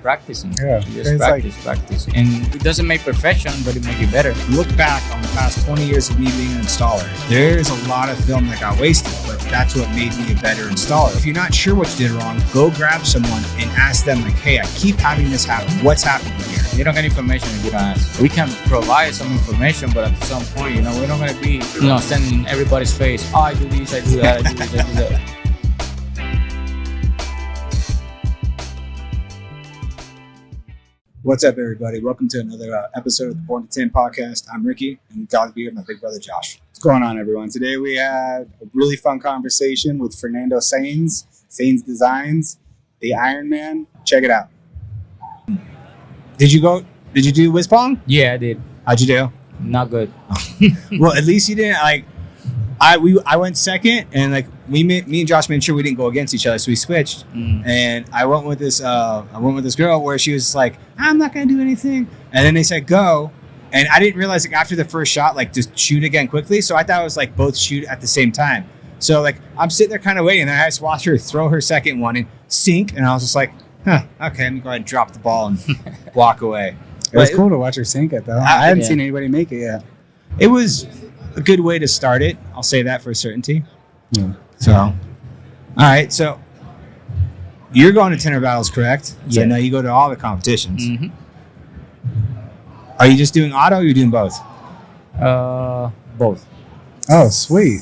practicing. Yeah. You just practice. And it doesn't make perfection, but it makes you better. Look back on the past 20 years of me being an installer. There's a lot of film that got wasted, but that's what made me a better installer. If you're not sure what you did wrong, go grab someone and ask them, like, hey, I keep having this happen. What's happening here? You don't get information if you don't ask. We can provide some information, but at some point, we're not going to be, standing in everybody's face. Oh, I do this, I do that, I do this, I do that. What's up, everybody? Welcome to another episode of the Tint Podcast. I'm Ricky, and God be with my big brother, Josh. What's going on, everyone? Today we had a really fun conversation with Fernan Sainz, Sainz Designs, the Ironman. Check it out. Did you do whiz pong? Yeah, I did. How'd you do? Not good. Well, at least you didn't, I went second, and me and Josh made sure we didn't go against each other, so we switched. And I went with this girl where she was like, I'm not gonna do anything, and then they said go, and I didn't realize after the first shot just shoot again quickly, so I thought it was both shoot at the same time. So I'm sitting there kind of waiting, and then I just watched her throw her second one and sink, and I was just like, okay, let me go ahead and drop the ball and walk away. It was cool to watch her sink it though. I hadn't seen anybody make it yet. It was a good way to start it. I'll say that for certainty. Yeah. So, all right. So you're going to Tinter battles, correct? Yeah. So I know you go to all the competitions. Mm-hmm. Are you just doing auto or are you doing both? Both. Oh, sweet.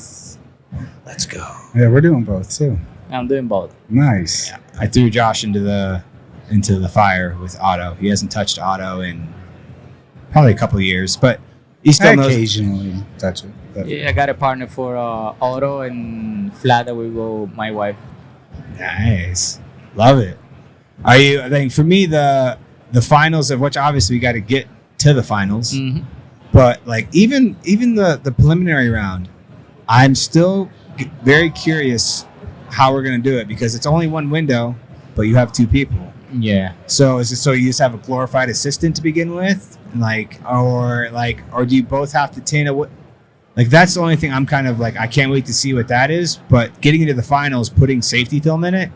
Let's go. Yeah, we're doing both too. I'm doing both. Nice. Yeah. I threw Josh into the fire with auto. He hasn't touched auto in probably a couple of years, but he still knows. Occasionally touch it. But. Yeah, I got a partner for auto and flat that we go my wife. Nice. Love it. Are you, I think for me, the finals of which obviously we got to get to the finals, but even the preliminary round, I'm still very curious how we're going to do it because it's only one window, but you have two people. Yeah. So is it so you just have a glorified assistant to begin with, or do you both have to tint a? That's the only thing I'm kind of I can't wait to see what that is. But getting into the finals, putting safety film in it,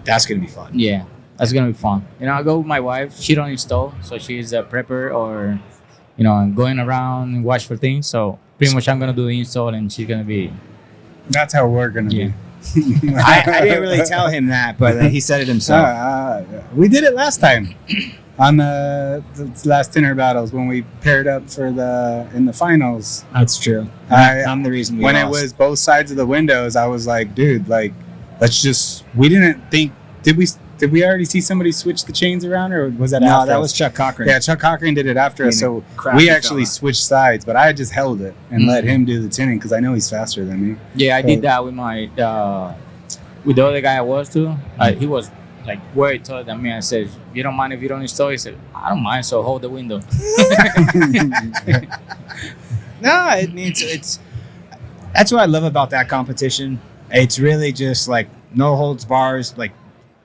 that's gonna be fun. Yeah, that's gonna be fun. I go with my wife. She don't install, so she's a prepper or, I'm going around and watch for things. So pretty much I'm gonna do the install and she's gonna be. That's how we're gonna be. I didn't really tell him that, but he said it himself. Yeah. We did it last time on the last Tinter battles when we paired up in the finals. That's true. I'm the reason we when lost. It was both sides of the windows. I was like, dude, let's just. We didn't think. Did we already see somebody switch the chains around, or was that? No, that was Chuck Cochran. Yeah, Chuck Cochran did it after us, so we actually switched sides. But I just held it and let him do the tinting because I know he's faster than me. Yeah, I did that with my with the other guy I was too. He was way taller than me. I said, "You don't mind if you don't install?" He said, "I don't mind, so hold the window." No, it's that's what I love about that competition. It's really just no holds bars,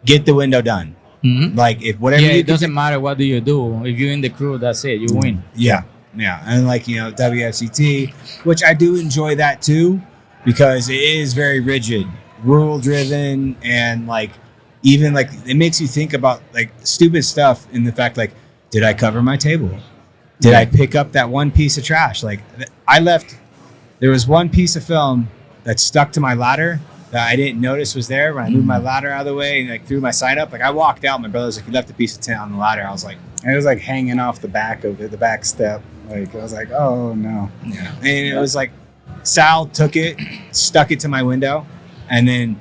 get the window done. Mm-hmm. If whatever you it doesn't matter what do you do. If you're in the crew, that's it. You win. Yeah. And WFCT, which I do enjoy that too, because it is very rigid, rule driven, and even it makes you think about stupid stuff in the fact did I cover my table? Did I pick up that one piece of trash? There was one piece of film that stuck to my ladder that I didn't notice was there when I moved my ladder out of the way and threw my sign up. I walked out, my brother was you left a piece of tint on the ladder. I was like, and it was hanging off the back of it, the back step. I was like, oh no. Yeah. And it was Sal took it, stuck it to my window, and then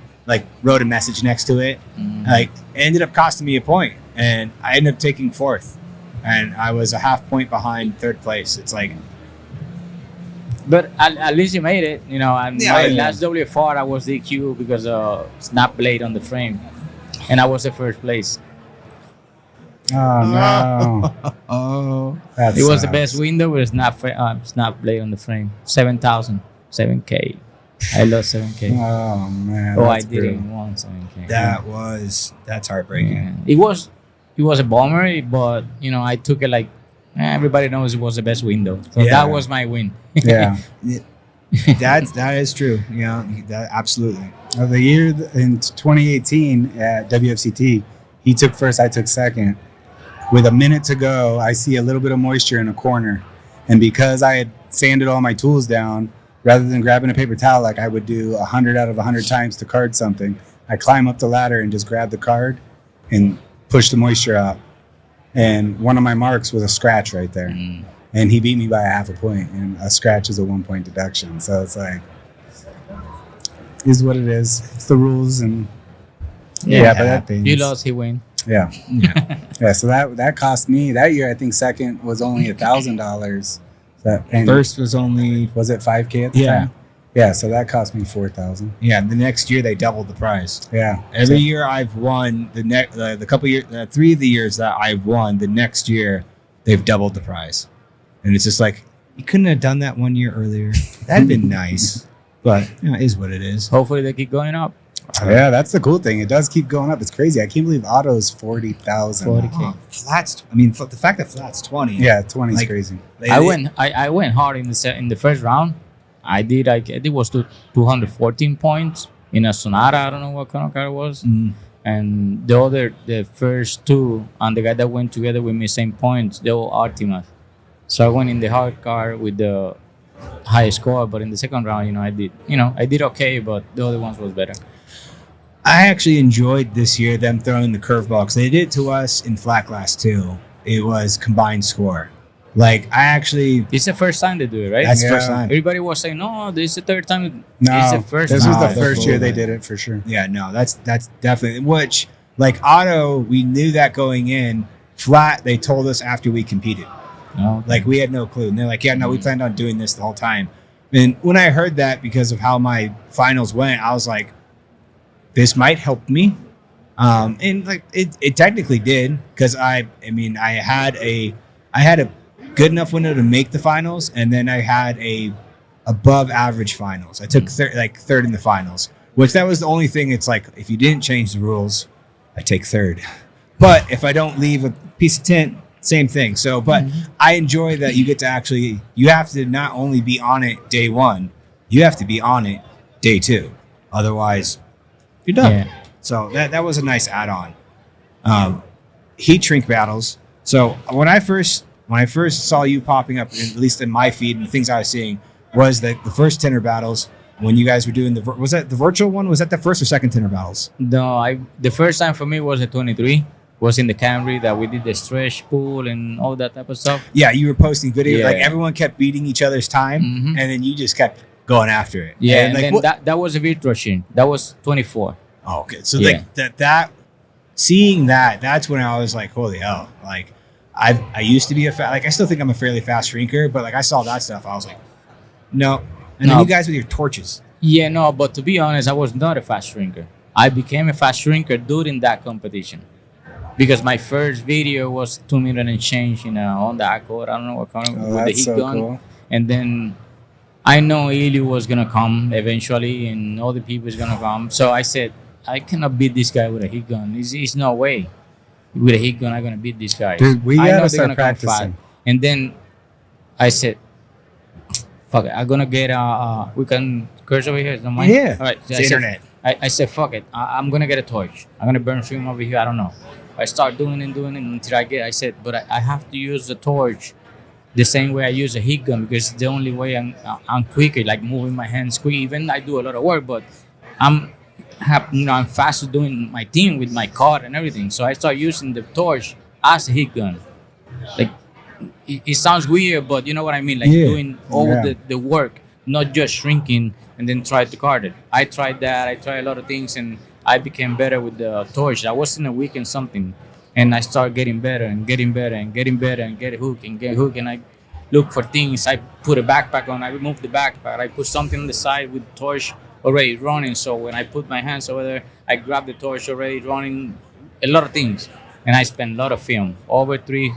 wrote a message next to it. It ended up costing me a point, and I ended up taking fourth, and I was a half point behind third place. It's but at least you made it, and my last W4 I was DQ because of snap blade on the frame, and I was the first place. Oh no! It was the best window with snap blade on the frame. 7,000, 7K. I lost 7K. Oh man! I didn't want 7K. That's heartbreaking. Yeah. It was a bummer, but I took it everybody knows it was the best window. So that was my win. Yeah. That is true. That absolutely. The year in 2018 at WFCT, He took first, I took second. With a minute to go, I see a little bit of moisture in a corner. And because I had sanded all my tools down, rather than grabbing a paper towel like I would do 100 out of 100 times to card something, I climb up the ladder and just grab the card and push the moisture out. And one of my marks was a scratch right there. And he beat me by a half a point. And a scratch is a 1 point deduction. So it's like, is what it is. It's the rules. And Yeah, but that thing. You lost, he win. Yeah. Yeah. So that cost me that year. I think second was only $1,000. And First was only was it 5K at the time? Yeah. So that cost me $4,000. Yeah, the next year they doubled the price. Yeah. Every year I've won the couple years, 3 of the years that I've won, the next year they've doubled the price, and it's just like you couldn't have done that 1 year earlier. That'd been nice, but it is what it is. Hopefully they keep going up. Yeah, that's the cool thing. It does keep going up. It's crazy. I can't believe auto's 40,000. 40K. Oh, flats. I mean, the fact that flats 20. Yeah, 20 is Like, crazy. I went hard in the first round. I think it was 214 points in a Sonata. I don't know what kind of car it was. And the first two, and the guy that went together with me same points, they were Artemas. So I went in the hard car with the highest score, but in the second round, I did okay, but the other ones was better. I actually enjoyed this year them throwing the curveball because they did it to us in flat glass too. It was combined score. Like It's the first time they do it, right? That's the first time. Everybody was saying, no, this is the third time. No, It's the first this time. was the No, first year absolutely. they did it for sure. Yeah, no, that's definitely which like auto. We knew that going in. Flat, they told us after we competed. No, Like we had no clue, and they're like, "Yeah, no, we planned on doing this the whole time." And when I heard that, because of how my finals went, I was like, "This might help me," and like it technically did because I had a good enough window to make the finals, and then I had a above average finals. I took third in the finals, which that was the only thing. It's like if you didn't change the rules, I take third, but if I don't leave a piece of tint. Same thing. So, but I enjoy that you get to you have to not only be on it day one, you have to be on it day two. Otherwise, you're done. Yeah. So that was a nice add-on. Heat shrink battles. So when I first saw you popping up, at least in my feed and the things I was seeing, was the first Tinter battles when you guys were doing was that the virtual one? Was that the first or second Tinter battles? No, the first time for me was at 23. Was in the Camry that we did the stretch pool and all that type of stuff. Yeah, you were posting videos. Yeah. Like everyone kept beating each other's time, and then you just kept going after it. Yeah, and like, then that was a virtual machine. That was 24. Oh, okay. So Yeah. like that seeing that's when I was like, holy hell! Like I used to be I still think I'm a fairly fast shrinker, but like I saw that stuff, I was like, no. And then No. you guys with your torches. Yeah, no, but to be honest, I was not a fast shrinker. I became a fast shrinker during that competition. Because my first video was 2 minutes and change in a Honda Accord. I don't know what kind of with the That's heat so gun. cool. And then I know Ilyu was gonna come eventually, and all the people is gonna come. So I said, I cannot beat this guy with a heat gun. It's no way. With a heat gun, I'm gonna beat this guy. Dude, we I know gotta they're start gonna come fast. practicing. And then I said, fuck it, I'm gonna get we can curse over here. Don't mind? Yeah. All right. It's the internet. I said, fuck it. I'm gonna get a torch. I'm gonna burn film over here. I don't know. I start doing it until I said, but I have to use the torch the same way I use a heat gun because it's the only way I'm quicker, like moving my hands quick. Even I do a lot of work, but I'm faster doing my thing with my card and everything. So I start using the torch as a heat gun. Like it sounds weird, but you know what I mean. Like doing all the work, not just shrinking and then try to card it. I tried that. I tried a lot of things and I became better with the torch. I was in a week and something, and I started getting better and getting better and getting better and get hook, and I look for things. I put a backpack on. I remove the backpack. I put something on the side with the torch already running. So when I put my hands over there, I grab the torch already running. A lot of things, and I spent a lot of film, over three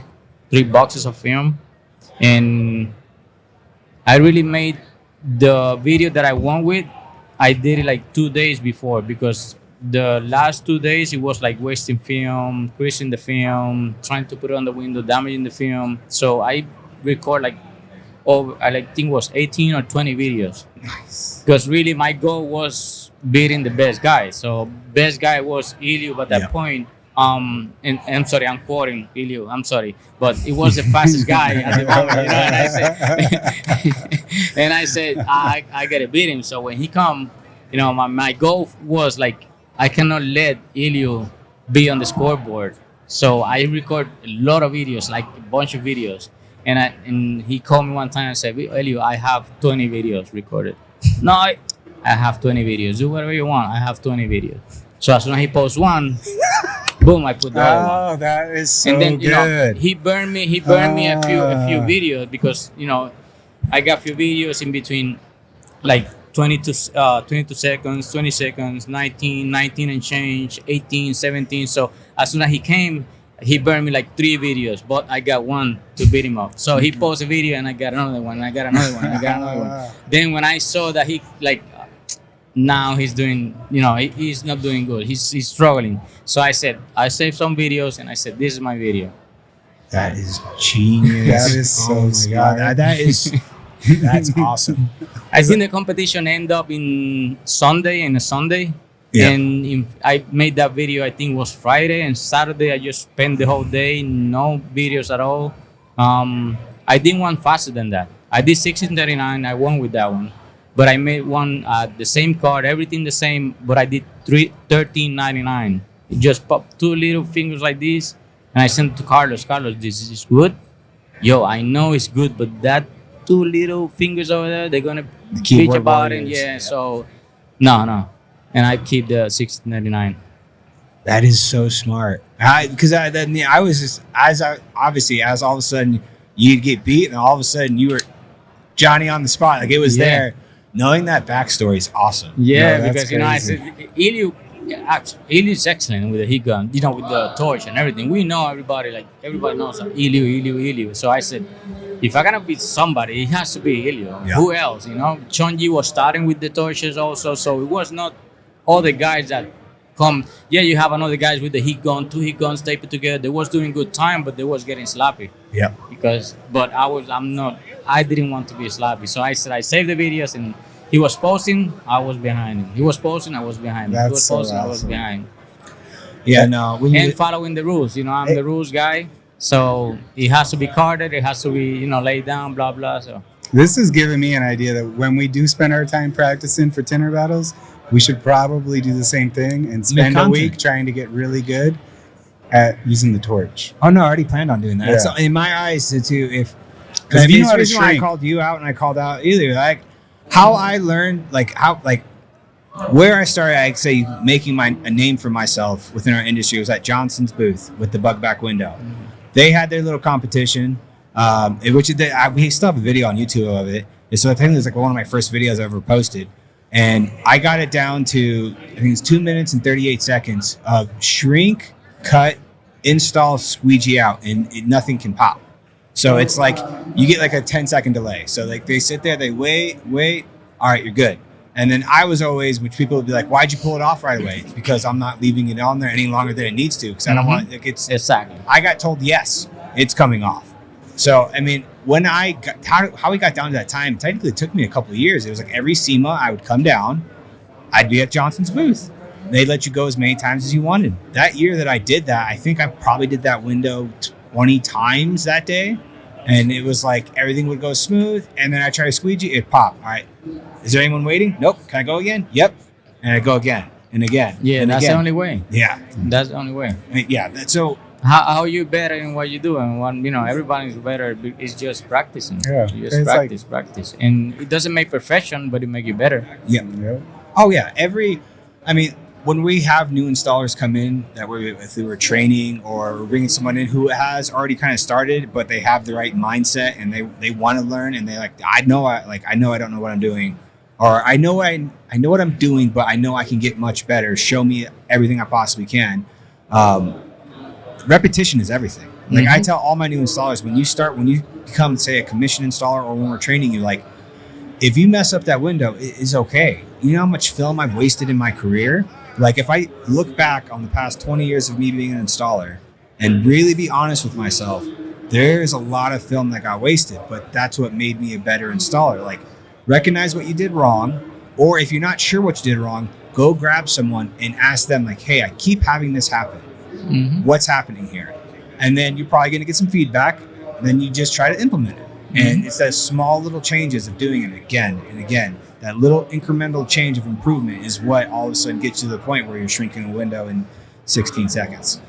boxes of film, and I really made the video that I won with. I did it like 2 days before because the last 2 days it was like wasting film, creasing the film, trying to put it on the window, damaging the film. So I record I think it was 18 or 20 videos. Nice. Because really my goal was beating the best guy. So best guy was Ilyu, but at that point and I'm sorry, I'm quoting Ilio, I'm sorry, but it was the fastest guy at the moment, you know. And I said, I gotta beat him. So when he come, you know, my goal was like, I cannot let Ilio be on the scoreboard. So I record a lot of videos, like a bunch of videos. And he called me one time and said, Elio, I have 20 videos recorded. No, I have 20 videos. Do whatever you want. I have 20 videos. So as soon as he posts one, boom, I put the other one. Oh, that is so And then, you know, good. he burned me a few videos because, you know, I got a few videos in between, like 22 seconds, 20 seconds, 19 and change, 18, 17. So as soon as he came, he burned me like 3 videos, but I got one to beat him up. So he posted a video and I got another one, I got another one, I got another one. Then when I saw that he, like, now he's doing, you know, he's not doing good. He's struggling. So I said, I saved some videos and I said, this is my video. That is genius. That is so oh my smart. God. That's awesome. I think the competition ended up in a Sunday. Yeah. And I made that video, I think it was Friday, and Saturday I just spent the whole day, no videos at all. I didn't want faster than that. I did 16:39, I won with that one. But I made one, the same card, everything the same, but I did 13:99. Just popped 2 little fingers like this, and I sent it to Carlos. Carlos, this is good? Yo, I know it's good, but that 2 little fingers over there, they're gonna bitch about it. Yeah, so, no. And I keep the 16.99. That is so smart. Because I was just as all of a sudden you'd get beat, and all of a sudden you were Johnny on the spot. Like it was there. Knowing that backstory is awesome. Yeah, No, because you know, I said Ilio's excellent with the heat gun, you know, with the torch and everything. We know everybody knows that Ilio. So I said, if I'm gonna beat somebody, it has to be Ilio. Yeah. Who else? You know, Chonji was starting with the torches also, so it was not all the guys that come. Yeah, you have another guys with the heat gun, 2 heat guns taped together. They was doing good time, but they was getting sloppy. Yeah. I didn't want to be sloppy. So I said, I saved the videos, and he was posting, I was behind him. He was posting, I was behind him. He was That's so posting, I was awesome. behind. Yeah, no. And following the rules. You know, I'm the rules guy. So it has to be carded, it has to be, you know, laid down, blah, blah. So This is giving me an idea that when we do spend our time practicing for Tinter battles, we should probably do the same thing and spend a week trying to get really good at using the torch. Oh no, I already planned on doing that. Yeah. So in my eyes, too, Because if you know how to reason why I shrink, called you out and I called out either, like how I learned, where I started, I'd say making a name for myself within our industry was at Johnson's booth with the bug back window. Mm-hmm. They had their little competition, we still have a video on YouTube of it. So I think it was like one of my first videos I ever posted. And I got it down to, I think it's 2 minutes and 38 seconds of shrink, cut, install, squeegee out, and nothing can pop. So it's like you get like a 10-second delay. So like they sit there, they wait, all right, you're good. And then I was always, which people would be like, why'd you pull it off right away? It's because I'm not leaving it on there any longer than it needs to, because I don't want exactly. I got told yes, it's coming off. So I mean, when how we got down to that time, technically it took me a couple of years. It was like every SEMA I would come down, I'd be at Johnson's booth. They'd let you go as many times as you wanted. That year that I did that, I think I probably did that window 20 times that day. And it was like everything would go smooth. And then I try to squeegee, it popped. All right. Is there anyone waiting? Nope. Can I go again? Yep. And I go again and again. Yeah, and that's again. the only way. Yeah. That's the only way. Yeah. So how you better in what you do, and what, you know, everybody's better. It's just practicing. Yeah, You just practice, and it doesn't make perfection, but it make you better. yeah. Oh yeah. When we have new installers come in that if we were training or we're bringing someone in who has already kind of started, but they have the right mindset and they want to learn, and they I know I don't know what I'm doing, or I know what I'm doing, but I know I can get much better. Show me everything I possibly can. Repetition is everything. Like I tell all my new installers, when you become, say, a commission installer, or when we're training you, like if you mess up that window, it's okay. You know how much film I've wasted in my career? Like if I look back on the past 20 years of me being an installer and really be honest with myself, there's a lot of film that got wasted, but that's what made me a better installer. Like recognize what you did wrong, or if you're not sure what you did wrong, go grab someone and ask them like, hey, I keep having this happen. What's happening here? And then you're probably going to get some feedback. Then you just try to implement it. And it's those small little changes of doing it again and again. That little incremental change of improvement is what all of a sudden gets you to the point where you're shrinking a window in 16 seconds.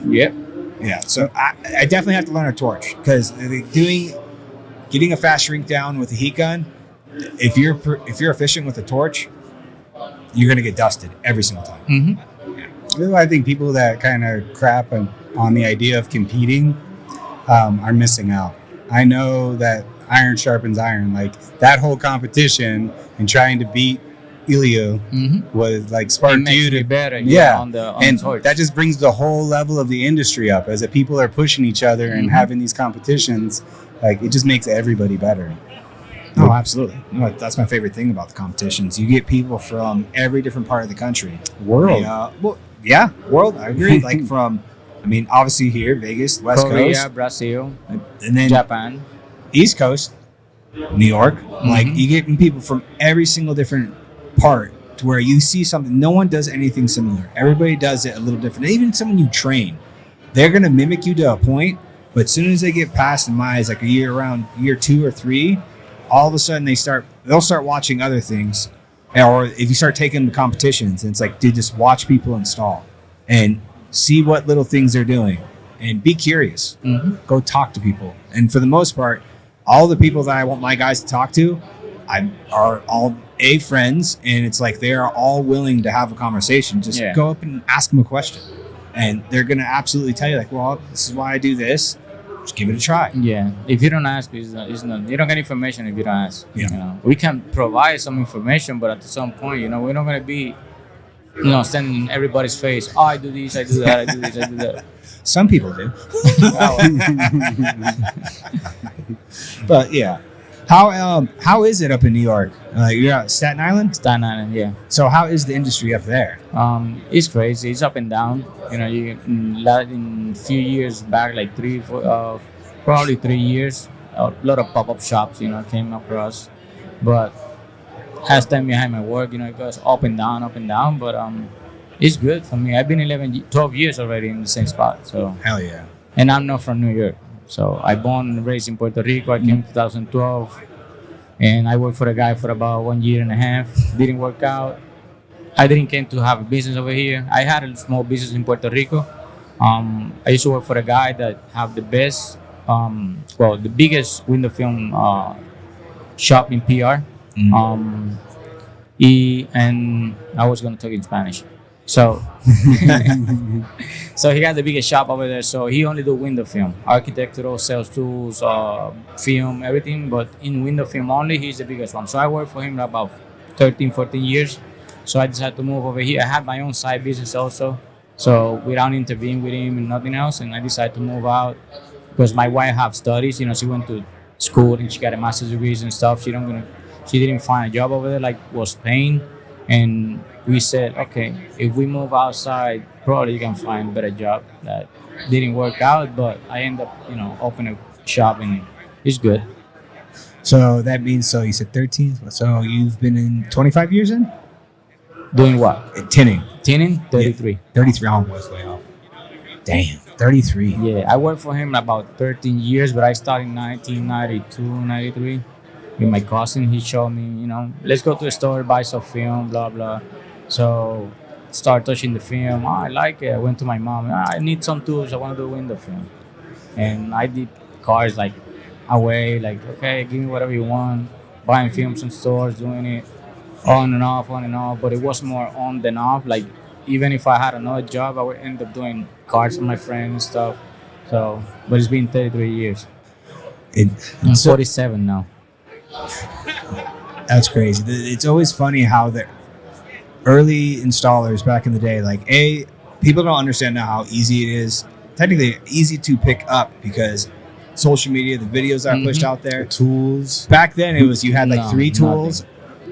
Yep. Yeah. So I definitely have to learn a torch, because getting a fast shrink down with a heat gun, if you're efficient with a torch, you're going to get dusted every single time. I think people that kind of crap on the idea of competing are missing out. I know that iron sharpens iron. Like that whole competition and trying to beat Ilio was like sparked you to be better. On the torch. That just brings the whole level of the industry up, as that people are pushing each other and having these competitions. Like it just makes everybody better. Oh, absolutely. You know, that's my favorite thing about the competitions. You get people from every different part of the country. World. World. I agree. Like from, obviously here, Vegas, West Korea, Coast. Brazil, And then Japan. East Coast, New York. Like you get people from every single different part to where you see something. No one does anything similar. Everybody does it a little different. Even someone you train, they're going to mimic you to a point. But as soon as they get past, in my eyes, like around year 2 or 3, all of a sudden they'll start watching other things. Or if you start taking the competitions, and it's like, dude, just watch people install and see what little things they're doing and be curious. Go talk to people. And for the most part, all the people that I want my guys to talk to are all friends, and it's like they are all willing to have a conversation. Just go up and ask them a question, and they're going to absolutely tell you, like, well, this is why I do this. Just give it a try. Yeah. If you don't ask, it's not, you don't get information if you don't ask. Yeah. You know, we can provide some information, but at some point, we're not going to be, standing in everybody's face. Oh, I do this, I do that, I do this, I do that. Some people do. But yeah. How is it up in New York? You're at Staten Island? Staten Island, yeah. So how is the industry up there? It's crazy. It's up and down. In a few years back, like probably 3 years, a lot of pop-up shops, came across. But as time behind my work, it goes up and down. But it's good for me. I've been 12 years already in the same spot. So Hell yeah. And I'm not from New York. So I born and raised in Puerto Rico. I came in 2012, and I worked for a guy for about 1.5 years. Didn't work out. I didn't came to have a business over here. I had a small business in Puerto Rico. I used to work for a guy that have the best, the biggest window film shop in PR. And I was gonna talk in Spanish. So he got the biggest shop over there. So he only do window film, architectural, sales tools, film, everything. But in window film only, he's the biggest one. So I worked for him about 13, 14 years. So I decided to move over here. I had my own side business also. So without intervening with him and nothing else, and I decided to move out because my wife have studies. She went to school and she got a master's degrees and stuff. She didn't find a job over there like was paying. And we said, okay, if we move outside, probably you can find a better job. That didn't work out, but I ended up, opening a shop, and it's good. So that means, you said 13. So you've been in 25 years in? Doing what? Tinting. Tinting? 33. Yeah, 33. I was way off. Damn, 33. Yeah, I worked for him about 13 years, but I started in 1992, 93. With my cousin, he showed me, let's go to the store, buy some film, blah, blah. So start touching the film. I like it. I went to my mom. I need some tools. I want to do window film. And I did cars like away, like, okay, give me whatever you want. Buying films in stores, doing it on and off. But it was more on than off. Like, even if I had another job, I would end up doing cars for my friends and stuff. So, but it's been 33 years. I'm 47 now. That's crazy. It's always funny how the early installers back in the day, people don't understand now how easy it is. Technically easy to pick up because social media, the videos that are pushed out there, tools. Back then it was you had 3 tools,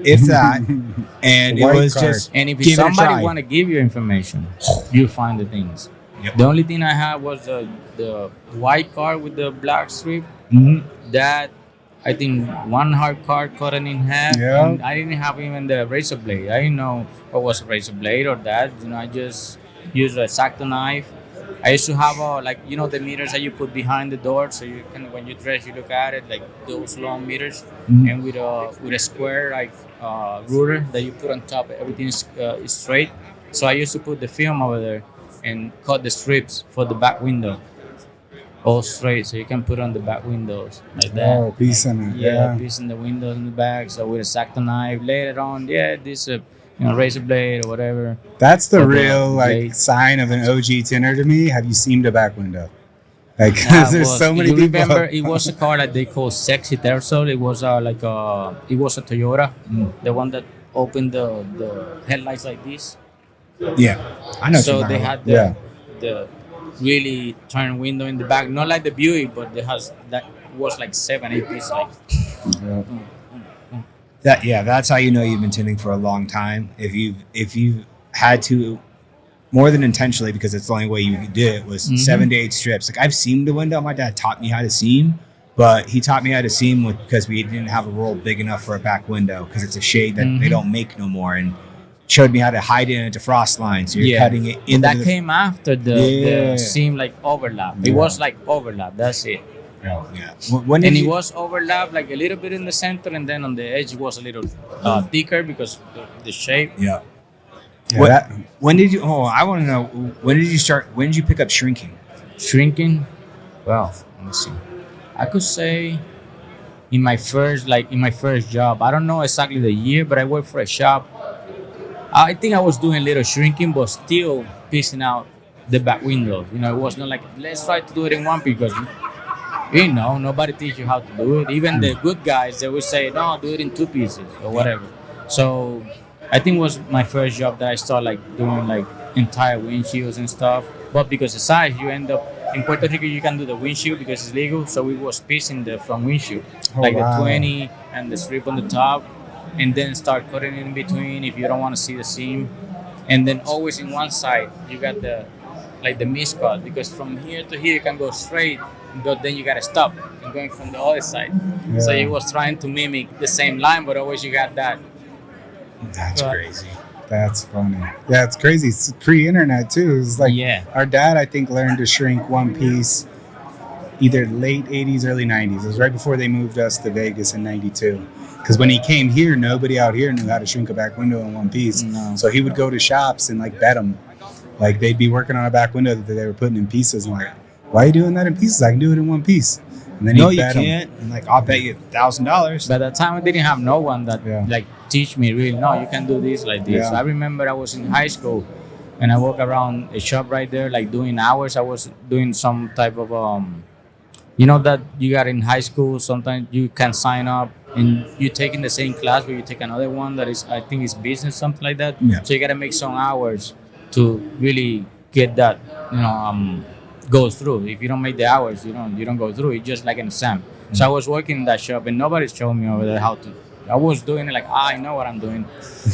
if that, and it was just. And if somebody want to give you information, you find the things. Yep. The only thing I had was the white card with the black strip. That. I think one hard card cut it in half. Yeah. And I didn't have even the razor blade. I didn't know what was a razor blade or that. I just used a X-Acto knife I used to have like the meters that you put behind the door, so you can when you dress you look at it like those long meters, and with a square like ruler that you put on top, everything is straight. So I used to put the film over there and cut the strips for the back window, all straight, so you can put on the back windows like that. Oh, piece in it. Yeah, piece in the windows in the back. So with a X-Acto knife later on, this razor blade or whatever. That's the Or the real like blade. sign of an OG tinter to me. Have you seen the back window? Like, Nah, there's so many you people. remember it was a car that they called Sexy Tercel. It was it was a Toyota, the one that opened the headlights like this. Yeah, I know. So what they you're had Yeah. the really turned window in the back, not like the Buick, but it has that was like 7-8 pieces. Like Yeah. that's how you know you've been tinting for a long time. If you've had to more than intentionally, because it's the only way you could do it, was 7 to 8 strips. Like I've seamed the window. My dad taught me how to seam, but he taught me how to seam because we didn't have a roll big enough for a back window because it's a shade that they don't make no more, and showed me how to hide it in a defrost line. So you're cutting it in. That came after the seam like overlap. It Yeah. was like overlap. That's it. Yeah. When And did it you, was overlap like a little bit in the center, and then on the edge it was a little thicker because the shape. yeah. Yeah, What- that- When did you? Oh, I want to know. When did you start? When did you pick up shrinking? Shrinking. Well, let me see. I could say in my first job. I don't know exactly the year, but I worked for a shop. I think I was doing a little shrinking, but still piecing out the back windows. It was not like let's try to do it in one piece because nobody teach you how to do it. Even the good guys, they would say no, do it in 2 pieces or whatever. So I think it was my first job that I started like doing like entire windshields and stuff. But because the size, you end up in Puerto Rico, you can do the windshield because it's legal. So we was piecing the front windshield, like wow. the 20 and the strip on the top, and then start cutting in between if you don't want to see the seam. And then always in one side, you got the miscut, because from here to here you can go straight, but then you gotta stop and going from the other side. So Yeah. you was trying to mimic the same line, but always you got that. That's But- crazy. That's funny. Yeah, it's crazy. It's pre-internet too. It's like Yeah. our dad, I think, learned to shrink one piece either late 80s, early 90s. It was right before they moved us to Vegas in 92. Because when he came here, nobody out here knew how to shrink a back window in one piece. No. So he would go to shops and like bet them. Like they'd be working on a back window that they were putting in pieces. And like, why are you doing that in pieces? I can do it in one piece. And then No, he'd you bet 'em. can't. And like, I'll bet you $1,000. By that time, I didn't have no one that Yeah. like teach me really. No, you can do this like this. Yeah. I remember I was in high school, and I walked around a shop right there, like doing hours. I was doing some type of that you got in high school. Sometimes you can sign up and you take in the same class, but you take another one that is, I think, is business, something like that. Yeah. So you gotta make some hours to really get that, go through. If you don't make the hours, you don't go through. It's just like an exam. So I was working in that shop, and nobody showed me over there how to. I was doing it like I know what I'm doing.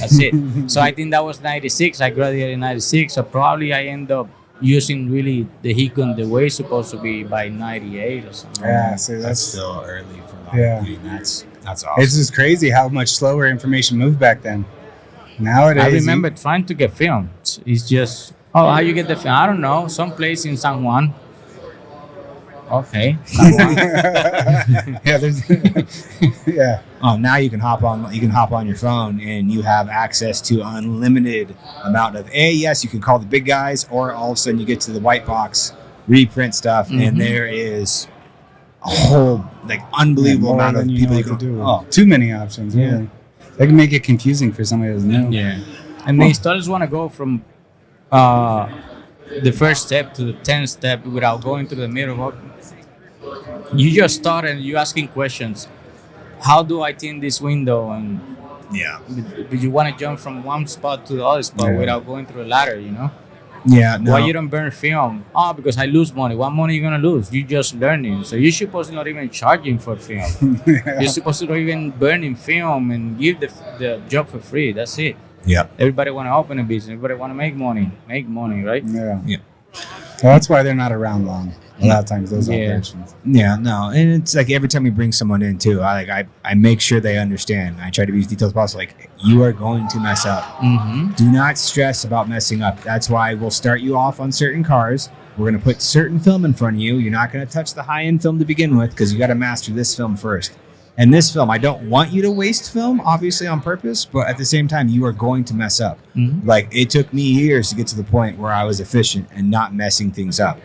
That's it. So I think that was 96. I graduated in 96. So probably I end up using really the heat gun the way it's supposed to be by 98 or something. Yeah, so That's that's still early for Yeah. yeah. That's awesome. it's just crazy how much slower information moved back then. Nowadays, I remember trying to get film. It's just, how you get the film? I don't know. Some place in San Juan. Okay. San Juan. yeah, there's yeah. Oh, now you can hop on your phone and you have access to unlimited amount of yes, you can call the big guys, or all of a sudden you get to the white box reprint stuff and there is a whole like unbelievable More amount of than you people know you what can to do. Oh, Too many options. Yeah. Really. They can make it confusing for somebody who doesn't know. Yeah. And the installers want to go from the first step to the 10th step without going through the middle. You just start and you're asking questions. How do I tint this window? And yeah. you want to jump from one spot to the other spot Yeah. without going through a ladder, Yeah, no. Why you don't burn film? Because I lose money. What money you gonna lose? You just learning. So you're supposed to not even charging for film. You're supposed to not even burning film and give the job for free. That's it. Yeah. Everybody want to open a business. Everybody want to make money. Make money, right? Yeah. Yeah. So that's why they're not around long. A lot of times, those Yeah. operations. Yeah, no, and it's like every time we bring someone in too, I make sure they understand. I try to be as detailed as possible. Like, you are going to mess up. Mm-hmm. Do not stress about messing up. That's why we'll start you off on certain cars. we're going to put certain film in front of you. You're not going to touch the high-end film to begin with because you got to master this film first. And this film, I don't want you to waste film, obviously on purpose, but at the same time, you are going to mess up. Like, it took me years to get to the point where I was efficient and not messing things up.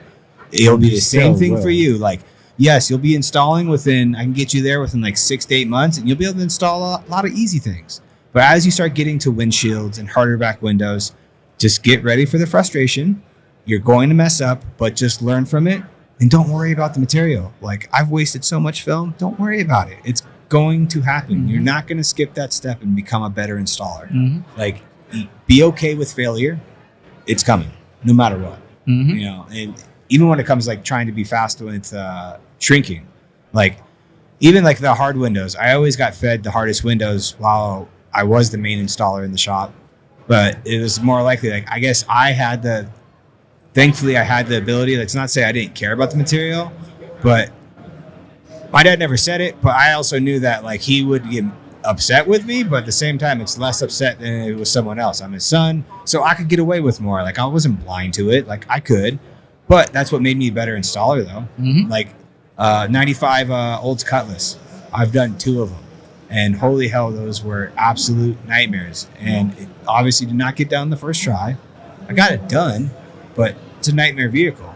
It'll be the same thing for you. Like, yes, you'll be installing I can get you there within like 6 to 8 months, and you'll be able to install a lot of easy things. But as you start getting to windshields and harder back windows, just get ready for the frustration. You're going to mess up, but just learn from it. And don't worry about the material. Like, I've wasted so much film. Don't worry about it. It's going to happen. You're not going to skip that step and become a better installer. Like, be okay with failure. It's coming, no matter what. You know, and even when it comes like trying to be fast with shrinking, like even like the hard windows, I always got fed the hardest windows while I was the main installer in the shop. But it was more likely, like, I guess thankfully I had the ability. Let's not say I didn't care about the material, but my dad never said it, but I also knew that like he would get upset with me, but at the same time, it's less upset than it was someone else. I'm his son, so I could get away with more. Like, I wasn't blind to it. Like, I could, but that's what made me a better installer though. Like 95 Olds Cutlass, I've done 2 of them, and holy hell, those were absolute nightmares. And it obviously did not get done the first try. I got it done, but it's a nightmare vehicle,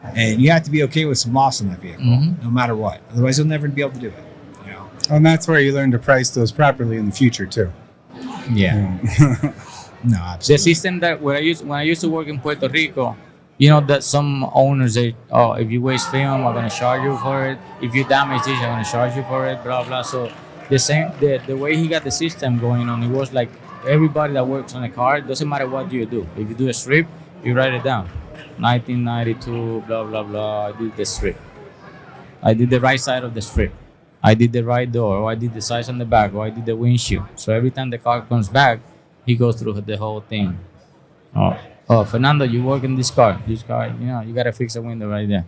and you have to be okay with some loss in that vehicle, no matter what. Otherwise, you'll never be able to do it. You know? And that's where you learn to price those properly in the future too. Yeah. No, absolutely. The system that when I used to work in Puerto Rico, you know that some owners say, "Oh, if you waste film, I'm gonna charge you for it. If you damage this, I'm gonna charge you for it." Blah blah. So the way he got the system going on, it was like everybody that works on a car, it doesn't matter what you do. If you do a strip, you write it down. 1992, blah blah blah. I did the strip. I did the right side of the strip. I did the right door, or I did the size on the back, or I did the windshield. So every time the car comes back, he goes through the whole thing. Oh, Fernando, you work in this car. This car, you know, you gotta fix a window right there.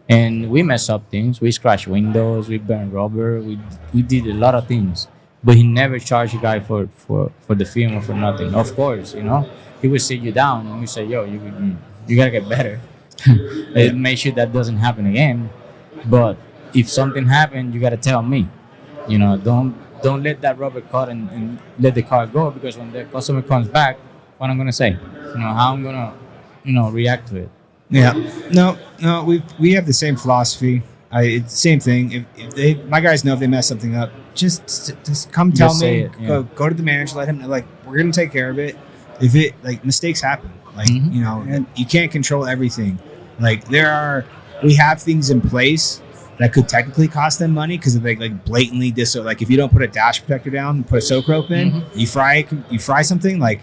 And we mess up things. We scratch windows. We burn rubber. We did a lot of things. But he never charged a guy for the film or for nothing. Of course, you know, he would sit you down and we say, "Yo, you gotta get better. And make sure that doesn't happen again. But if something happened, you gotta tell me. You know, don't let that rubber cut and let the car go, because when the customer comes back, what I'm gonna say, you know, how I'm gonna, you know, react to it." Yeah. No, we have the same philosophy. It's the same thing. If my guys know if they mess something up, just come tell Just me. say it, yeah. Go to the manager, let him know, like, we're gonna take care of it. If it, like, mistakes happen, like, you know, and you can't control everything. Like, we have things in place that could technically cost them money because they like blatantly like if you don't put a dash protector down and put a soak rope in, you fry something, like,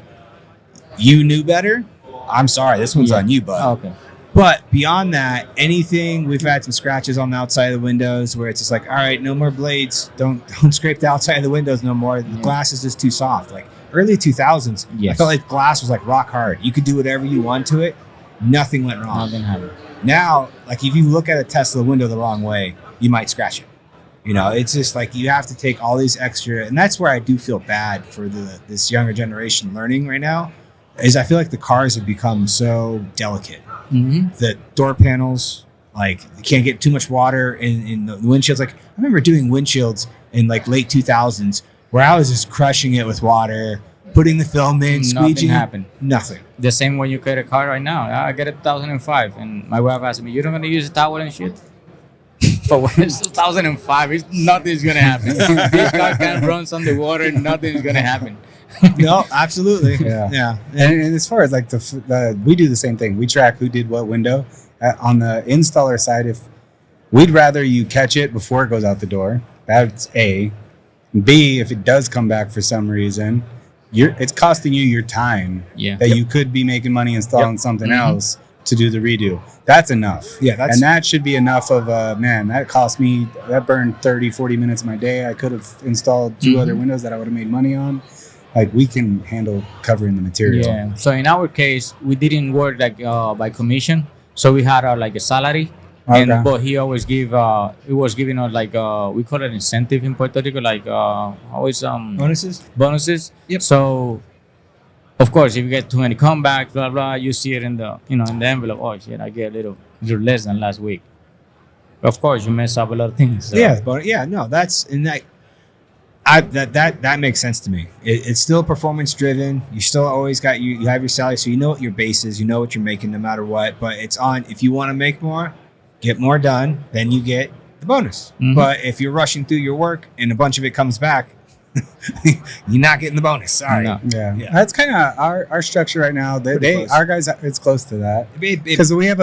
you knew better. I'm sorry, this one's on you, bud. Oh, okay. But beyond that, anything, we've had some scratches on the outside of the windows where it's just like, all right, no more blades. Don't scrape the outside of the windows no more. The glass is just too soft. Like early 2000s, I felt like glass was like rock hard. You could do whatever you want to it. Nothing went wrong. Nothing happened. Now, like, if you look at a Tesla window the wrong way, you might scratch it. You know, it's just like you have to take all these extra, and that's where I do feel bad for this younger generation learning right now, is I feel like the cars have become so delicate. The door panels, like, you can't get too much water in the windshields. Like, I remember doing windshields in like late 2000s where I was just crushing it with water, putting the film in, squeegeeing. Nothing happened. Nothing. The same when you get a car right now. I get a 2005, and my wife asked me, "You don't gonna use a towel and shit?" But when it's 2005, nothing's gonna happen. This car can run on the water, nothing's gonna happen. No, absolutely. Yeah. And as far as like we do the same thing. We track who did what window. On the installer side, if we'd rather you catch it before it goes out the door. That's A. B, if it does come back for some reason, it's costing you your time that you could be making money installing something else to do the redo. That's enough. Yeah, and that should be enough of man, that burned 30, 40 minutes of my day. I could have installed 2 other windows that I would have made money on. Like, we can handle covering the material. Yeah. So in our case, we didn't work like by commission. So we had like a salary. Okay. But he always he was giving us like we call it incentive in Puerto Rico, like always Bonuses. Bonuses. Yep. So Of course, if you get too many comebacks, blah blah, you see it in the in the envelope. Oh shit, I get a little less than last week. Of course, you mess up a lot of things. So. Yeah, but no, that's and that makes sense to me. It's still performance driven. You still always got you have your salary, so you know what your base is. You know what you're making no matter what. But it's on if you want to make more, get more done, then you get the bonus. Mhm. But if you're rushing through your work and a bunch of it comes back, you're not getting the bonus. Sorry. No. Yeah. That's kind of our structure right now. Close. Our guys, it's close to that It- because they have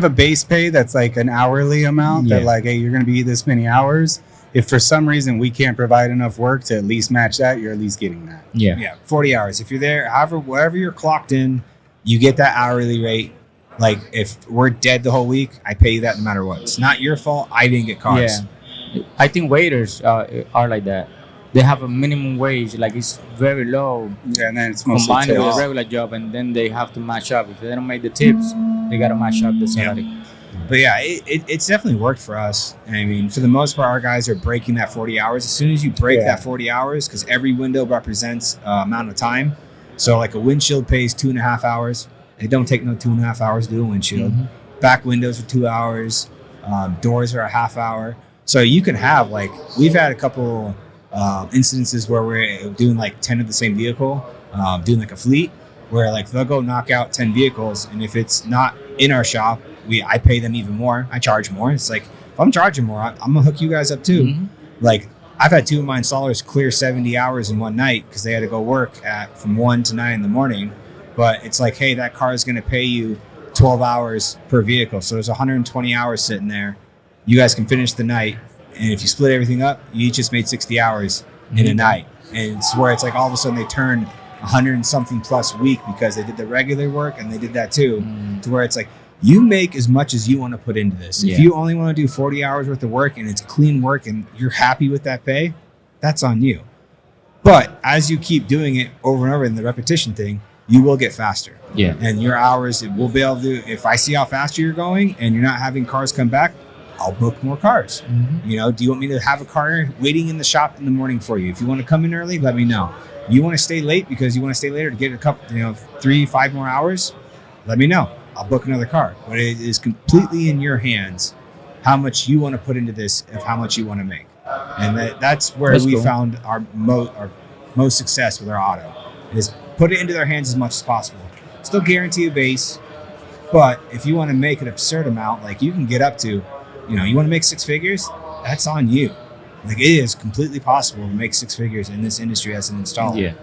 a base pay that's like an hourly amount that Yeah. like, hey, you're going to be this many hours. If for some reason we can't provide enough work to at least match that, you're at least getting that. Yeah. 40 hours. If you're there, wherever you're clocked in, you get that hourly rate. Like if we're dead the whole week, I pay you that no matter what. It's not your fault. I didn't get cars. Yeah. I think waiters are like that. They have a minimum wage, like it's very low, Yeah, and then it's mostly combined with tips. a regular job, and then they have to match up. If they don't make the tips, they gotta match up the salary. But yeah, it's definitely worked for us. And I mean, for the most part, our guys are breaking that 40 hours. As soon as you break Yeah. that 40 hours, because every window represents amount of time. So like a windshield pays 2.5 hours. They don't take no 2.5 hours to do a windshield. Mhm. Back windows are 2 hours. Doors are a half hour. So you can have like, we've had a couple incidences where we're doing like 10 of the same vehicle, doing like a fleet where like they'll go knock out 10 vehicles. And if it's not in our shop, I pay them even more. I charge more. It's like, if I'm charging more, I'm gonna hook you guys up too. Mhm. Like I've had 2 of my installers clear 70 hours in one night because they had to go work from 1 to 9 in the morning. But it's like, hey, that car is going to pay you 12 hours per vehicle. So there's 120 hours sitting there. You guys can finish the night. And if you split everything up, you each just made 60 hours in a Mhm. night. And it's where it's like all of a sudden they turn 100 and something plus week because they did the regular work and they did that too. Mm. To where it's like, you make as much as you want to put into this. Yeah. If you only want to do 40 hours worth of work and it's clean work and you're happy with that pay, that's on you. But as you keep doing it over and over in the repetition thing, you will get faster. Yeah. And your hours, it will be able to, if I see how faster you're going and you're not having cars come back, I'll book more cars. Mhm. You know, do you want me to have a car waiting in the shop in the morning for you? If you want to come in early, let me know. You want to stay late because you want to stay later to get a couple, 3-5 more hours, let me know. I'll book another car. But it is completely in your hands how much you want to put into this, of how much you want to make. And that's where That's we cool. found our most success with our auto, is put it into their hands as much as possible. Still guarantee a base, but if you want to make an absurd amount, like you can get up to, you want to make 6 figures, that's on you. Like it is completely possible to make 6 figures in this industry as an installer.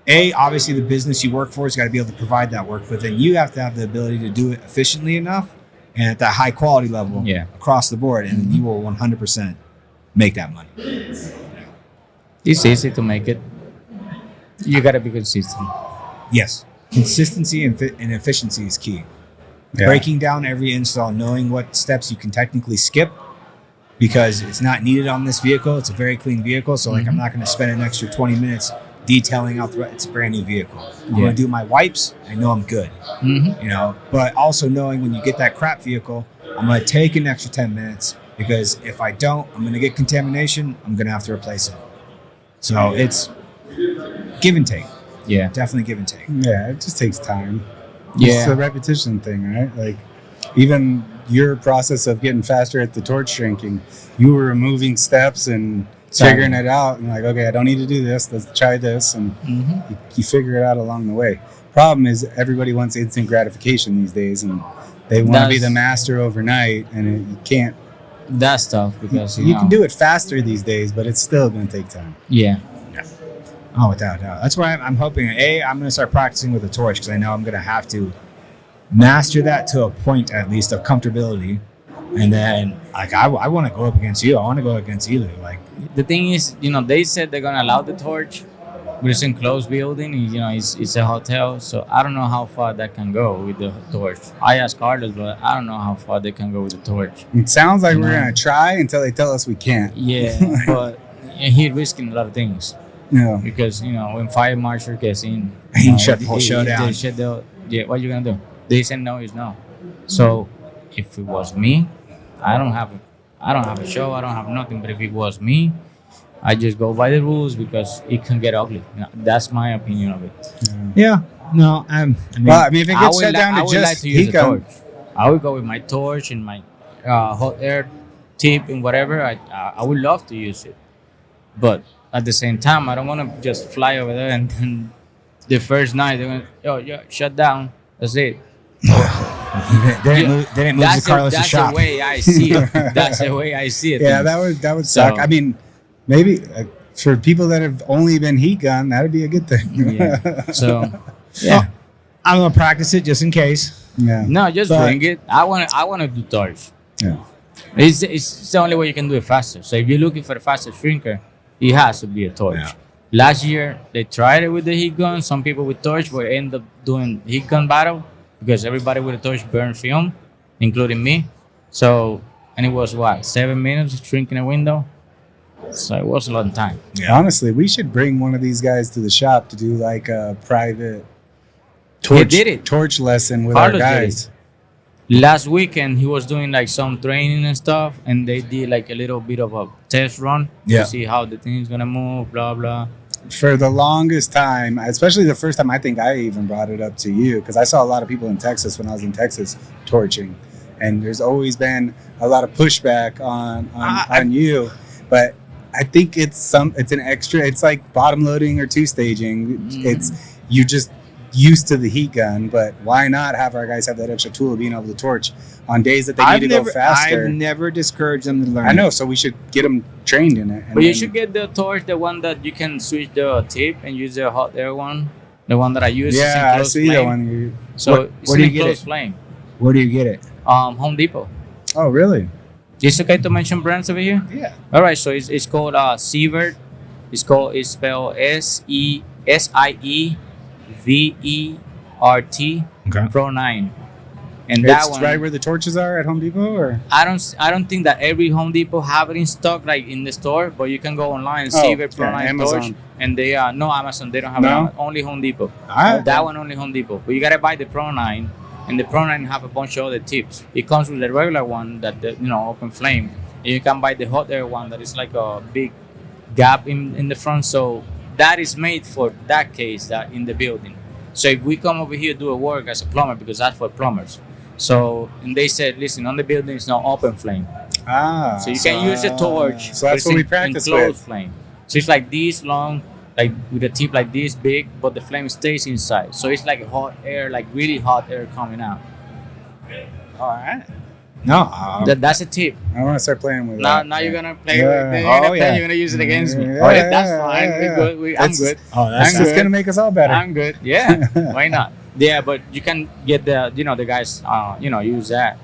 Yeah. Obviously the business you work for has got to be able to provide that work, but then you have to have the ability to do it efficiently enough and at that high quality level Yeah. across the board, and then you will 100% make that money. It's easy to make it. You gotta be consistent. Yes, consistency and efficiency is key. Yeah. Breaking down every install, knowing what steps you can technically skip because it's not needed on this vehicle. It's a very clean vehicle, so like I'm not going to spend an extra 20 minutes detailing out it's a brand new vehicle. I'm Yeah. going to do my wipes. I know I'm good, Mm-hmm. But also knowing when you get that crap vehicle, I'm going to take an extra 10 minutes because if I don't, I'm going to get contamination. I'm going to have to replace it. So it's give and take. Yeah. Definitely give and take. Yeah, it just takes time. Yeah. It's the repetition thing, right? Like, even your process of getting faster at the torch shrinking, you were removing steps and figuring it out, and like, okay, I don't need to do this. Let's try this, and Mm-hmm. you figure it out along the way. Problem is, everybody wants instant gratification these days, and they want to be That's- the master overnight, and you can't. That's tough because You can do it faster these days, but it's still going to take time. Yeah. Oh, without a doubt. That's why I'm hoping, I'm going to start practicing with a torch because I know I'm going to have to master that to a point at least of comfortability. And then, like, I want to go up against you. I want to go against Elu. Like, The thing is, they said they're gonna allow the torch, but it's in closed building. It's a hotel, so I don't know how far that can go with the torch. I asked Carlos, but I don't know how far they can go with the torch. It sounds like No. we're going to try until they tell us we can't. Yeah, but he's risking a lot of things because when fire marshal gets in, He shut the whole show down. They shut the. What you gonna do? They said no is no. So if it was me, I don't have a show. I don't have nothing. But if it was me, I just go by the rules because it can get ugly. That's my opinion of it. Yeah. No, I mean, Well, I mean, if it gets shut down I to would like just to use heat a gun, torch. I would go with my torch and my hot air tip and whatever. I would love to use it, but at the same time, I don't want to just fly over there and then the first night they're gonna shut down. That's it. they didn't move the Carlos to That's shop. the way I see it. That's the way I see it. yeah, that would suck. So- I mean, maybe for people that have only been heat gun, that'd be a good thing. Yeah. So Yeah. I'm gonna practice it just in case. yeah. no, just But- bring it. I want to do torch. Yeah. It's the only way you can do it faster. So if you're looking for the fastest shrinker, it has to be a torch. Yeah. Last year they tried it with the heat gun. Some people with torch will end up doing heat gun battle because everybody with a torch burned film, including me. So and it was what 7 minutes shrinking a window. So it was a long time. Yeah. Honestly, we should bring one of these guys to the shop to do like a private did it. torch lesson with Carlos our did guys. Last weekend he was doing like some training and stuff, and they did like a little bit of a test run Yeah. to see how the thing is gonna move, blah blah. For the longest time, especially the first time, I think I even brought it up to you because I saw a lot of people in Texas when I was in Texas torching, and there's always been a lot of pushback on you, but I think it's an extra. It's like bottom loading or two staging. It's you just used to the heat gun, but why not have our guys have that extra tool of being able to torch on days that they need to go faster? I've never discouraged them to learn. I know, so we should get them trained in it. and But you then- should get the torch, the one that you can switch the tip and use the hot air one. The one that I use. Yeah, I is enclosed see flame. that one. So Where- it's where an do you get enclosed it? flame. Where do you get it? Home Depot. Oh, really? Is it okay to mention brands over here? Yeah. All right, so it's called Sievert. It's spelled SIEVERT Okay. Pro 9. And that It's one, right where the torches are at Home Depot, or I don't think that every Home Depot have it in stock like in the store, but you can go online and Oh, see Pro yeah, 9 Amazon. torch, and they are no Amazon. They don't have No? it. Only Home Depot. Alright. That one only Home Depot. But you gotta buy the Pro 9, and the Pro 9 have a bunch of other tips. It comes with the regular one that open flame. And you can buy the hot air one that is like a big gap in the front. So that is made for that case that in the building. So if we come over here do a work as a plumber, because that's for plumbers. So and they said, listen, on the building it's not open flame. So you can use a torch. So that's but what we it's practice enclosed with. flame. So it's like this long, like with a tip like this big, but the flame stays inside. So it's like hot air, like really hot air coming out. All right. No. That's a tip. I want to start playing with Now, that. now you're gonna play Yeah. with it. You're gonna Oh, play, yeah. you're gonna use it against me. Yeah, Oh, yeah, yeah, that's yeah, fine. yeah, We're yeah. good. I'm It's- good. Oh, It's that's I'm just good. gonna make us all better. I'm good. Yeah. Why not? Yeah, but you can get the the guys use that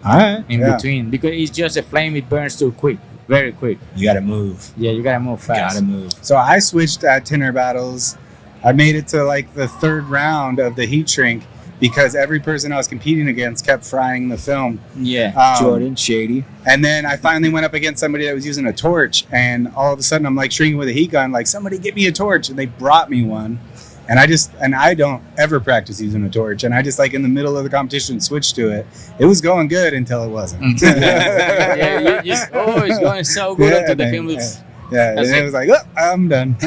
all right. in Yeah. between because it's just a flame. It burns too quick, very quick. You got to move. Yeah, you gotta move You fast. got to move. So I switched at Tinter battles. I made it to like the third round of the heat shrink because every person I was competing against kept frying the film. Yeah. Jordan, Shady. And then I finally went up against somebody that was using a torch, and all of a sudden I'm like shrinking with a heat gun, like somebody get me a torch, and they brought me one. And I don't ever practice using a torch, and I just like in the middle of the competition switched to it. It was going good until it wasn't. Yeah, it's going so good until the film is Yeah, and That's it it. was like, oh, I'm done.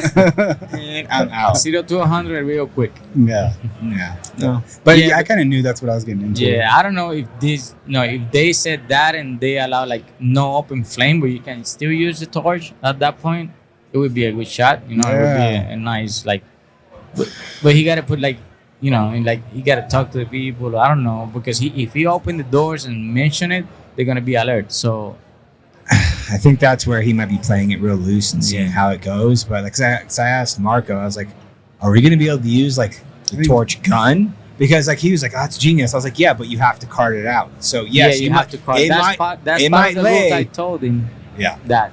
And I'm out. 0 to 100 real quick. yeah, Yeah. No. but Yeah, yeah, I kind of knew that's what I was getting into. Yeah, I don't know if if they said that and they allow like no open flame, but you can still use the torch at that point, it would be a good shot. It would be Yeah. a nice like, but he got to put like, and like he got to talk to the people. I don't know because if he open the doors and mention it, they're gonna be alert. So I think that's where he might be playing it real loose and seeing Yeah. how it goes. But like, 'cause I asked Marco, I was like, "Are we going to be able to use like the torch gun?" Because like he was like, "Oh, that's genius." I was like, "Yeah, but you have to cart it out." So yes, you have to call. it That's might- part. That's it part might of the rules. lay- I told him. Yeah. That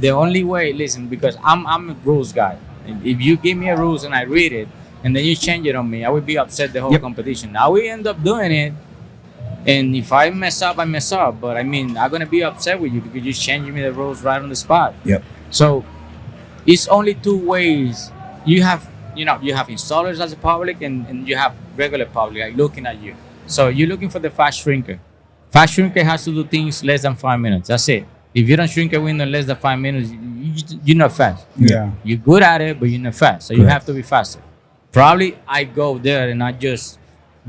the only way. Listen, because I'm a rules guy. If you give me a rules and I read it and then you change it on me, I would be upset the whole Yep. competition. Now we end up doing it, and if I mess up, I mess up. But I mean, I'm gonna be upset with you because you're changing me the rules right on the spot. Yep. So it's only two ways. You have installers as a public and you have regular public like looking at you. So you're looking for the fast shrinker. Fast shrinker has to do things less than 5 minutes. That's it. If you don't shrink a window in less than 5 minutes, you're not fast. Yeah. You're good at it, but you're not fast. So you Correct. have to be faster. Probably I go there and I just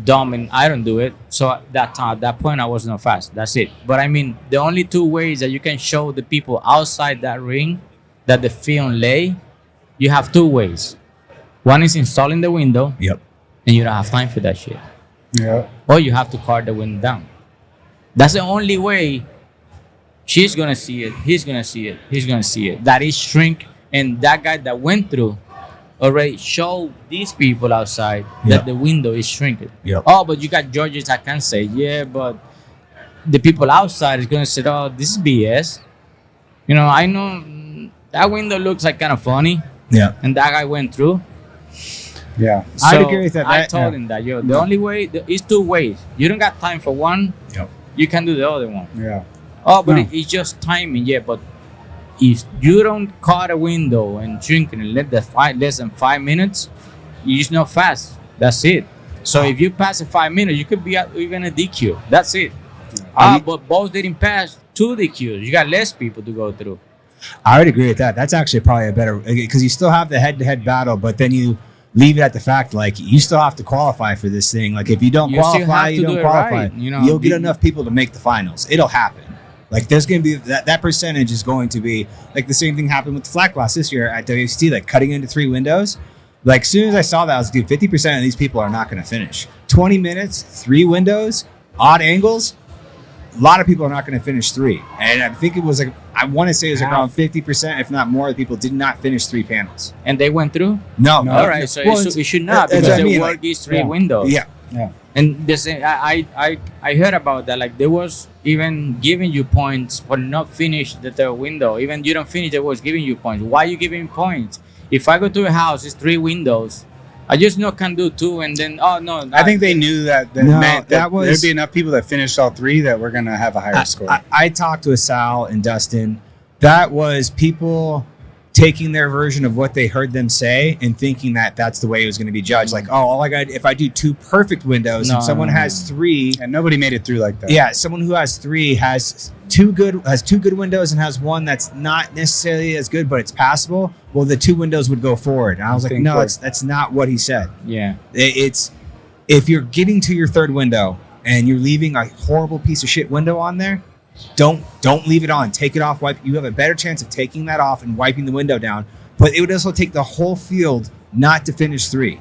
dumb and I don't do it. So at that point, I was not fast. That's it. But I mean, the only two ways that you can show the people outside that ring that the film lay, you have two ways. One is installing the window, Yep. and you don't have time for that shit. Yeah. Or you have to cart the window down. That's the only way she's gonna see it, he's gonna see it, he's gonna see it. That is shrink, and that guy that went through already showed these people outside that Yep. the window is shrinking. Yep. Oh, but you got Georges that can say, yeah, but the people outside is gonna say, oh, this is BS. You know, I know that window looks like kind of funny, Yeah. and that guy went through. Yeah. I'd So agree with that. I That- told yeah. him that, the only way is two ways. You don't got time for one, Yep. you can do the other one. Yeah. Oh, but No. it's just timing, yeah. But if you don't cut a window and shrink it in less than 5 minutes, you're just not fast. That's it. So if you pass the 5 minutes, you could be at even a DQ. That's it. But both didn't pass 2 DQs. You got less people to go through. I would agree with that. That's actually probably a better, because you still have the head-to-head battle, but then you leave it at the fact like you still have to qualify for this thing. Like if you don't You still qualify, have you to don't do it qualify. right, you know. You'll get enough people to make the finals. It'll happen. Like there's going to be that percentage is going to be like the same thing happened with the flat glass this year at WFCT, like cutting into 3 windows. Like as soon as I saw that, I was like, dude, 50% of these people are not going to finish. 20 minutes, 3 windows, odd angles. A lot of people are not going to finish 3. And I think it was like, I want to say it was around 50%, if not more, of people did not finish 3 panels. And they went through? No. All right, so Well, it should not, that's because what I the mean, work like, is 3 yeah. windows. Yeah. Yeah. And the same, I heard about that. Like, there was even giving you points for not finish the third window. Even you don't finish, they was giving you points. Why you giving points? If I go to a house, it's 3 windows. I just can do 2, and then I think they knew that No, meant that was- there'd be enough people that finished all 3 that we're gonna have a higher score. I talked to Sal and Dustin. That was people taking their version of what they heard them say and thinking that that's the way it was going to be judged. Like, oh, all I got, if I do 2 perfect windows No, and someone no, has 3, and nobody made it through like that. yeah, someone who has 3 has 2 good windows and has 1 that's not necessarily as good, but it's passable. Well, the 2 windows would go forward. And I was like, think no, what- that's not what he said. Yeah. It's if you're getting to your 3rd window and you're leaving a horrible piece of shit window on there, don't leave it on. Take it off. Wipe. You have a better chance of taking that off and wiping the window down. But it would also take the whole field not to finish 3.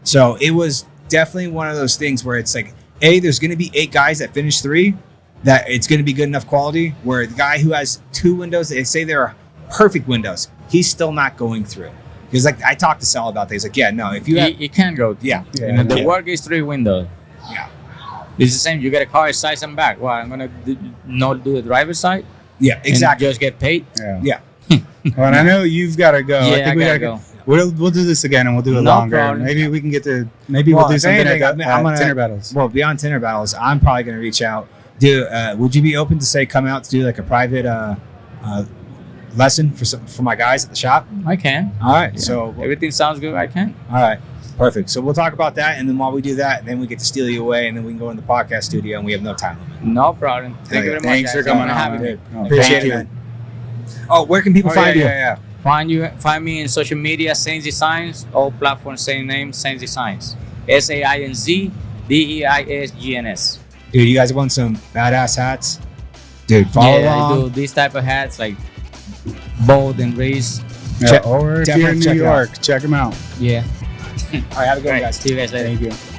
So it was definitely one of those things where it's like, there's going to be 8 guys that finish 3, that it's going to be good enough quality. Where the guy who has 2 windows, they say they're perfect windows, he's still not going through. Because like I talked to Sal about that. He's like, yeah, no, if you have, You can go. yeah, Yeah. You know, the Yeah. work is 3 windows. yeah. It's the same. You get a car size and back. Well, I'm gonna not do the driver's side. Yeah, exactly. And just get paid. Yeah. Yeah. Well, and I know you've got to go. Yeah, I think I we gotta gotta go. We'll do this again and we'll do it No longer. problem. Maybe we can get to. Maybe Well, we'll do if something anything, at I'm gonna- Tinter Battles. Well, beyond Tinter Battles, I'm probably going to reach out. Would you be open to say come out to do like a private lesson for my guys at the shop? I can. All right. Yeah. So Everything sounds good. I can. all right, perfect. So we'll talk about that, and then while we do that, then we get to steal you away, and then we can go in the podcast studio, and we have no time limit. No problem. Thank you very much. Thanks for guys. coming for on, having me. dude. No, Appreciate thank it, you. man. Oh, where can people find you? Yeah. Find me in social media, Sainz Designs. All platforms, same name, Sainz Designs. SAINZ DEISGNS. Dude, you guys want some badass hats? Dude, follow Yeah, I along. do these type of hats like bold and raised. Yeah, Check- or if you're definitely in New check it out. York, check them out. Yeah. All right, have a good All one, right. guys. See you guys later. Thank you.